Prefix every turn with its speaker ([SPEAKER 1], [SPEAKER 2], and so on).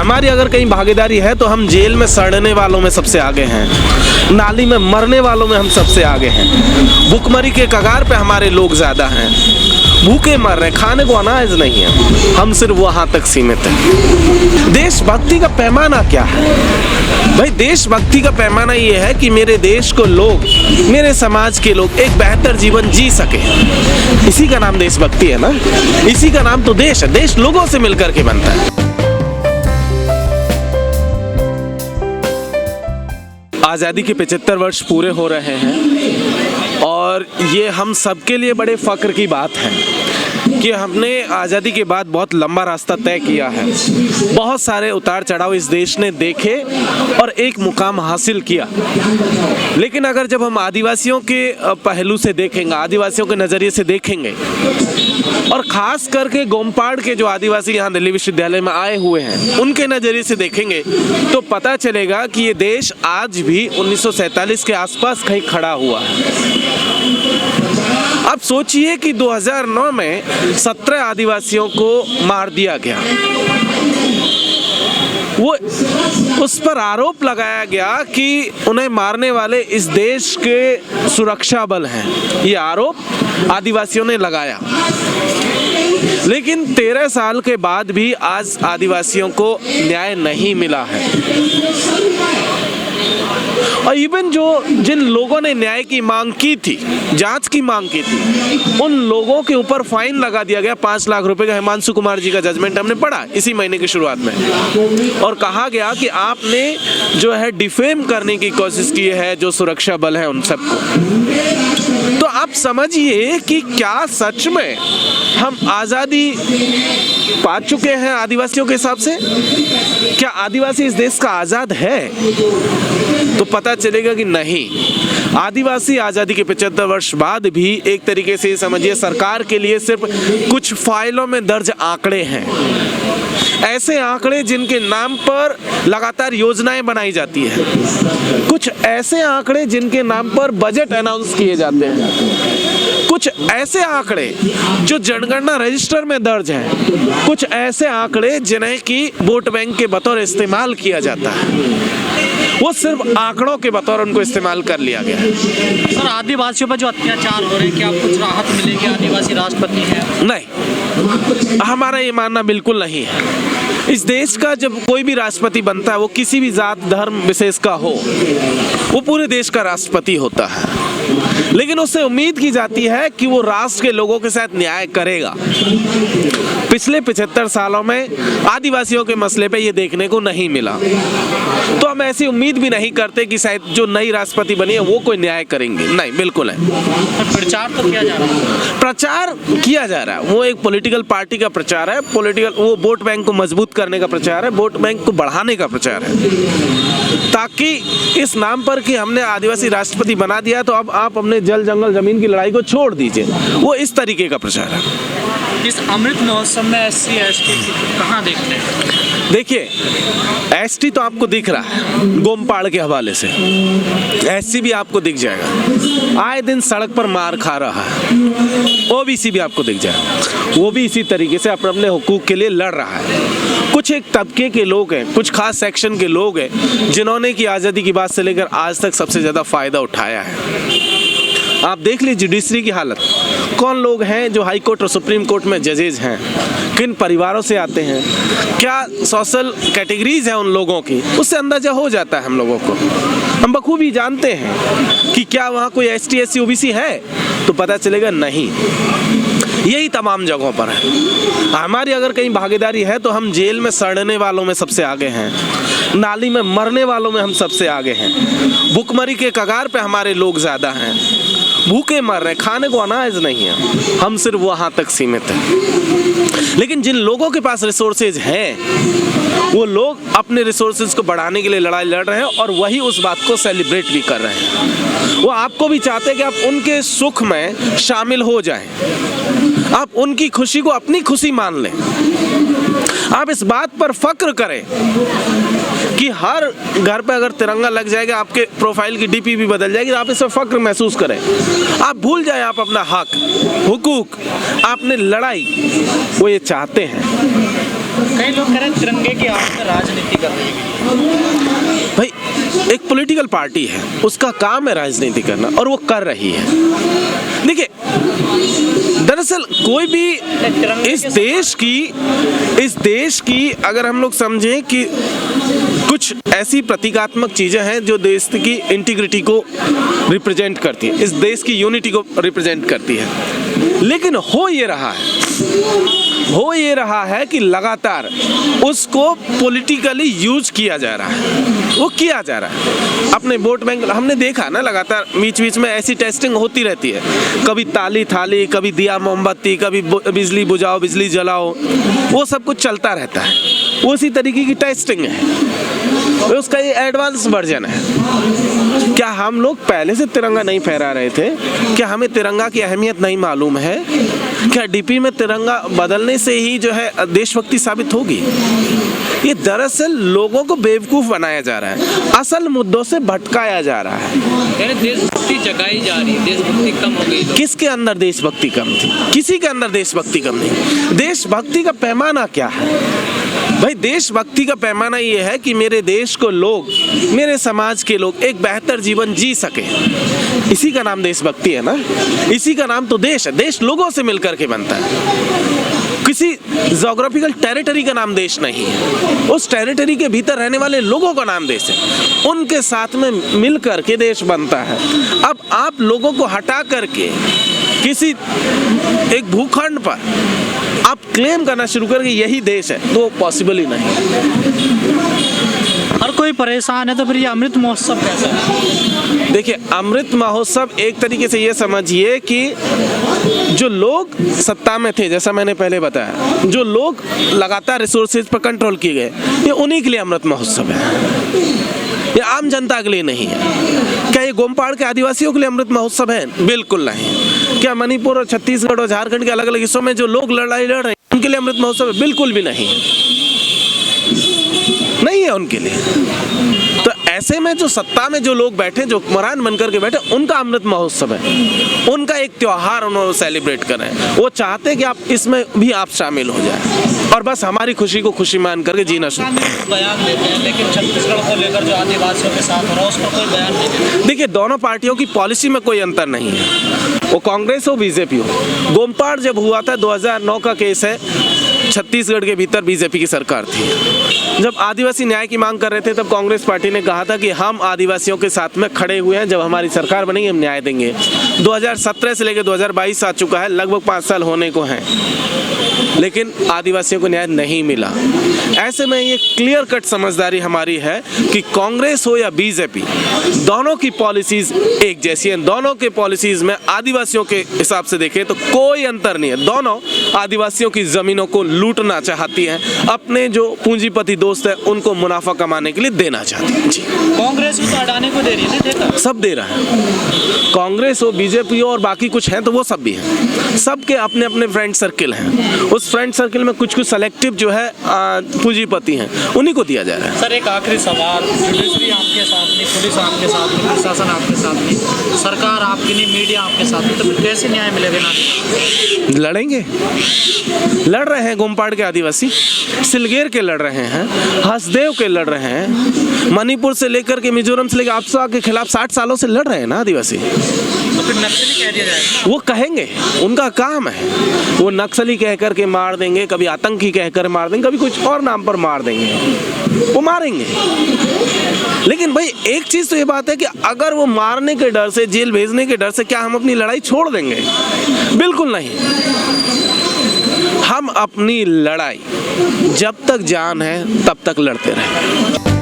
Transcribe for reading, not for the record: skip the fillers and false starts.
[SPEAKER 1] हमारी अगर कहीं भागीदारी है तो हम जेल में सड़ने वालों में सबसे आगे हैं, नाली में मरने वालों में हम सबसे आगे हैं, भुखमरी के कगार पे हमारे लोग ज़्यादा हैं, भूखे मर रहे, खाने को अनाज नहीं है, हम सिर्फ वहाँ तक सीमित हैं। देशभक्ति का पैमाना क्या है भाई? देशभक्ति का पैमाना ये है कि मेरे देश को लोग, मेरे समाज के लोग एक बेहतर जीवन जी सके। इसी का नाम देशभक्ति है ना, इसी का नाम तो देश है। देश लोगों से मिलकर के बनता है। आज़ादी के 75 वर्ष पूरे हो रहे हैं और ये हम सबके लिए बड़े फ़ख्र की बात है कि हमने आज़ादी के बाद बहुत लंबा रास्ता तय किया है। बहुत सारे उतार चढ़ाव इस देश ने देखे और एक मुकाम हासिल किया। लेकिन अगर जब हम आदिवासियों के पहलू से देखेंगे, आदिवासियों के नज़रिए से देखेंगे और ख़ास करके गोमपाड़ के जो आदिवासी यहाँ दिल्ली विश्वविद्यालय में आए हुए हैं उनके नज़रिए से देखेंगे तो पता चलेगा कि ये देश आज भी 1947 के आसपास कहीं खड़ा हुआ है। अब सोचिए कि 2009 में 17 आदिवासियों को मार दिया गया। वो उस पर आरोप लगाया गया कि उन्हें मारने वाले इस देश के सुरक्षा बल हैं। ये आरोप आदिवासियों ने लगाया। लेकिन 13 साल के बाद भी आज आदिवासियों को न्याय नहीं मिला है। और इवन जिन लोगों ने न्याय की मांग की थी, जांच की मांग की थी, उन लोगों के ऊपर फाइन लगा दिया गया 5 लाख रुपए का। हिमांशु कुमार जी का जजमेंट हमने पढ़ा इसी महीने की शुरुआत में, और कहा गया कि आपने जो है डिफेम करने की कोशिश की है जो सुरक्षा बल है उन सबको। तो आप समझिए कि क्या सच में हम आज़ादी पा चुके हैं आदिवासियों के हिसाब से? क्या आदिवासी इस देश का आज़ाद है? तो पता चलेगा कि नहीं। आदिवासी आज़ादी के 75 वर्ष बाद भी एक तरीके से समझिए सरकार के लिए सिर्फ कुछ फाइलों में दर्ज आंकड़े हैं। ऐसे आंकड़े जिनके नाम पर लगातार योजनाएं बनाई जाती है, कुछ ऐसे आंकड़े जिनके नाम पर बजट अनाउंस किए जाते हैं, कुछ ऐसे आंकड़े जो जनगणना रजिस्टर में दर्ज हैं, कुछ ऐसे आंकड़े जिन्हें कि वोट बैंक के बतौर इस्तेमाल किया जाता है। वो सिर्फ आंकड़ों के बतौर उनको इस्तेमाल कर लिया गया है।
[SPEAKER 2] सर, आदिवासियों पर जो अत्याचार हो रहे हैं, क्या कुछ राहत मिलेगी? आदिवासी राष्ट्रपति है?
[SPEAKER 1] नहीं, हमारा ये मानना बिल्कुल नहीं है। इस देश का जब कोई भी राष्ट्रपति बनता है वो किसी भी जात धर्म विशेष का हो, वो पूरे देश का राष्ट्रपति होता है। लेकिन उससे उम्मीद की जाती है कि वो राष्ट्र के लोगों के साथ न्याय करेगा। पिछले 75 सालों में आदिवासियों के मसले पे ये देखने को नहीं मिला, तो हम ऐसी उम्मीद भी नहीं करते कि शायद जो नई राष्ट्रपति बनी है वो कोई न्याय करेंगे। नहीं, बिल्कुल है।
[SPEAKER 2] प्रचार तो किया जा रहा है।
[SPEAKER 1] प्रचार किया जा रहा है, वो एक पॉलिटिकल पार्टी का प्रचार है, वो वोट बैंक को मजबूत करने का प्रचार है, वोट बैंक को बढ़ाने का प्रचार है, ताकि इस नाम पर कि हमने आदिवासी राष्ट्रपति बना दिया तो अब आप अपने जल जंगल जमीन की लड़ाई को छोड़ दीजिए। वो इस तरीके का प्रचार है।
[SPEAKER 2] इस अमृत महोत्सव में SC ST कहाँ देखते हैं?
[SPEAKER 1] देखिए, ST तो आपको दिख रहा है गोमपाड़ के हवाले से, SC भी आपको दिख जाएगा, आए दिन सड़क पर मार खा रहा है। OBC भी आपको दिख जाएगा, वो भी इसी तरीके से अपने अपने हुकूक के लिए लड़ रहा है। कुछ एक तबके के लोग हैं, कुछ खास सेक्शन के लोग हैं जिन्होंने कि आज़ादी की बात से लेकर आज तक सबसे ज़्यादा फ़ायदा उठाया है। आप देख लीजिए जुडिशरी की हालत, कौन लोग हैं जो हाई कोर्ट और सुप्रीम कोर्ट में जजेज हैं, किन परिवारों से आते हैं, क्या सोशल कैटेगरीज हैं उन लोगों की, उससे अंदाजा हो जाता है हम लोगों को। हम बखूबी जानते हैं कि क्या वहाँ कोई ST SC OBC है, तो पता चलेगा नहीं। यही तमाम जगहों पर है। हमारी अगर कहीं भागीदारी है तो हम जेल में सड़ने वालों में सबसे आगे हैं, नाली में मरने वालों में हम सबसे आगे हैं, भुखमरी के कगार पे हमारे लोग ज़्यादा हैं, भूखे मर रहे, खाने को अनाज नहीं है, हम सिर्फ वहाँ तक सीमित हैं। लेकिन जिन लोगों के पास रिसोर्सेज हैं वो लोग अपने रिसोर्सेज को बढ़ाने के लिए लड़ाई लड़ रहे हैं और वही उस बात को सेलिब्रेट भी कर रहे हैं। वो आपको भी चाहते हैं कि आप उनके सुख में शामिल हो जाएं, आप उनकी खुशी को अपनी खुशी मान लें, आप इस बात पर फक्र करें कि हर घर पे अगर तिरंगा लग जाएगा, आपके प्रोफाइल की DP भी बदल जाएगी, आप इस पर फक्र महसूस करें। आप भूल जाएं आप अपना हक, हुकूक, आपने लड़ाई, वो ये चाहते हैं।
[SPEAKER 2] कई लोग कह रहे हैं तिरंगे की आड़ में राजनीति कर रही है।
[SPEAKER 1] भाई एक पॉलिटिकल पार्टी है, उसका काम है राजनीति करना और वो कर रही है। देखिए दरअसल कोई भी इस देश की अगर हम लोग समझें कि कुछ ऐसी प्रतीकात्मक चीजें हैं जो देश की इंटीग्रिटी को रिप्रेजेंट करती है, इस देश की यूनिटी को रिप्रेजेंट करती है, लेकिन हो ये रहा है कि लगातार उसको पॉलिटिकली यूज किया जा रहा है। वो किया जा रहा है अपने वोट बैंक। हमने देखा ना लगातार बीच बीच में ऐसी टेस्टिंग होती रहती है, कभी ताली थाली, कभी दिया मोमबत्ती, कभी बिजली बुझाओ बिजली जलाओ, वो सब कुछ चलता रहता है। उसी तरीके की टेस्टिंग है, उसका ये एडवांस वर्जन है। क्या हम लोग पहले से तिरंगा नहीं फहरा रहे थे? क्या हमें तिरंगा की अहमियत नहीं मालूम है? क्या डीपी में तिरंगा बदलने से ही जो है देशभक्ति साबित होगी? ये दरअसल लोगों को बेवकूफ बनाया जा रहा है, असल मुद्दों से भटकाया जा रहा है।
[SPEAKER 2] देशभक्ति जगाई जा रही है, देशभक्ति कम हो गई।
[SPEAKER 1] किसके अंदर देशभक्ति कम थी? किसी के अंदर देशभक्ति कम नहीं। देशभक्ति का पैमाना क्या है भाई? देशभक्ति का पैमाना ये है कि मेरे देश को लोग, मेरे समाज के लोग एक बेहतर जीवन जी सके। इसी का नाम देशभक्ति है ना, इसी का नाम तो देश है। देश लोगों से मिलकर के बनता है, किसी ज्योग्राफिकल टेरिटरी का नाम देश नहीं है। उस टेरिटरी के भीतर रहने वाले लोगों का नाम देश है, उनके साथ में मिलकर के देश बनता है। अब आप लोगों को हटा करके किसी एक भूखंड पर आप क्लेम करना शुरू करके यही देश है, तो पॉसिबल ही नहीं।
[SPEAKER 2] हर कोई परेशान है, तो फिर ये अमृत महोत्सव कैसा है?
[SPEAKER 1] देखिए अमृत महोत्सव एक तरीके से ये समझिए कि जो लोग सत्ता में थे, जैसा मैंने पहले बताया, जो लोग लगातार रिसोर्सेज पर कंट्रोल किए गए, ये उन्हीं के लिए अमृत महोत्सव है, ये आम जनता के लिए नहीं है। क्या ये गोमपाड़ के आदिवासियों के लिए अमृत महोत्सव है? बिल्कुल नहीं। क्या मणिपुर और छत्तीसगढ़ और झारखंड के अलग अलग हिस्सों में जो लोग लड़ाई लड़ रहे हैं उनके लिए अमृत महोत्सव है? बिल्कुल भी नहीं है उनके लिए। तो ऐसे में जो सत्ता में जो लोग बैठे, जो हुक्मरान बनकर के बैठे, उनका अमृत महोत्सव है, उनका एक त्योहार उन्होंने सेलिब्रेट कर रहे हैं। वो चाहते हैं कि आप इसमें भी आप शामिल हो जाए और बस हमारी खुशी को खुशी मान करके जीना शुरू।
[SPEAKER 2] बयान देते हैं, लेकिन छत्तीसगढ़ को लेकर जो आदिवासियों के साथ हो रहा है उस पर कोई बयान नहीं देते।
[SPEAKER 1] देखिए दोनों पार्टियों की पॉलिसी में कोई अंतर नहीं है, वो कांग्रेस हो बीजेपी हो। गोमपाड़ जब हुआ था 2009 का केस है, छत्तीसगढ़ के भीतर बीजेपी की सरकार थी। जब आदिवासी न्याय की मांग कर रहे थे तब कांग्रेस पार्टी ने कहा था कि हम आदिवासियों के साथ में खड़े हुए हैं, जब हमारी सरकार बनेगी हम न्याय देंगे। 2017 से लेकर 2022 आ चुका है, लगभग 5 साल होने को हैं, लेकिन आदिवासियों को न्याय नहीं मिला। ऐसे में ये क्लियर कट समझदारी हमारी है कि कांग्रेस हो या बीजेपी, दोनों की पॉलिसीज एक जैसी हैं। दोनों के पॉलिसीज में आदिवासियों के हिसाब से देखें तो कोई अंतर नहीं है। दोनों आदिवासियों की जमीनों को लूटना चाहती हैं, अपने जो पूंजीपति दोस्त है उनको मुनाफा कमाने के लिए देना चाहती है। जी
[SPEAKER 2] कांग्रेस को तो अडानी को दे रही है, देता
[SPEAKER 1] सब दे रहा है, कांग्रेस हो बीजेपी हो और बाकी कुछ हैं तो वो सब भी हैं। सबके अपने अपने फ्रेंड सर्किल हैं, उस फ्रेंड सर्किल में कुछ सेलेक्टिव जो है पूंजीपति हैं, उन्हीं को दिया जा रहा है।
[SPEAKER 2] सर एक आखिरी सवाल, जुडिशरी आपके साथ नहीं, पुलिस आपके साथ नहीं, प्रशासन आपके साथ नहीं, सरकार आपकी नहीं, मीडिया आपके साथ नहीं, तो फिर कैसे न्याय मिलेगा?
[SPEAKER 1] लड़ेंगे, लड़ रहे हैं गोमपाड़ के आदिवासी, सिलगेर के लड़ रहे हैं, हसदेव के लड़ रहे हैं, मणिपुर से लेकर के मिजोरम से लेकर आपसा के खिलाफ 60 सालों से लड़ रहे हैं ना आदिवासी।
[SPEAKER 2] तो फिर नक्सली कह दिया जाएगा?
[SPEAKER 1] वो कहेंगे, उनका काम है, वो नक्सली कह कर के मार देंगे, कभी आतंकी कहकर मार देंगे, कभी कुछ और नाम पर मार देंगे, वो मारेंगे। लेकिन भाई एक चीज तो ये बात है कि अगर वो मारने के डर से, जेल भेजने के डर से क्या हम अपनी लड़ाई छोड़ देंगे? बिल्कुल नहीं। हम अपनी लड़ाई जब तक जान है तब तक लड़ते रहें।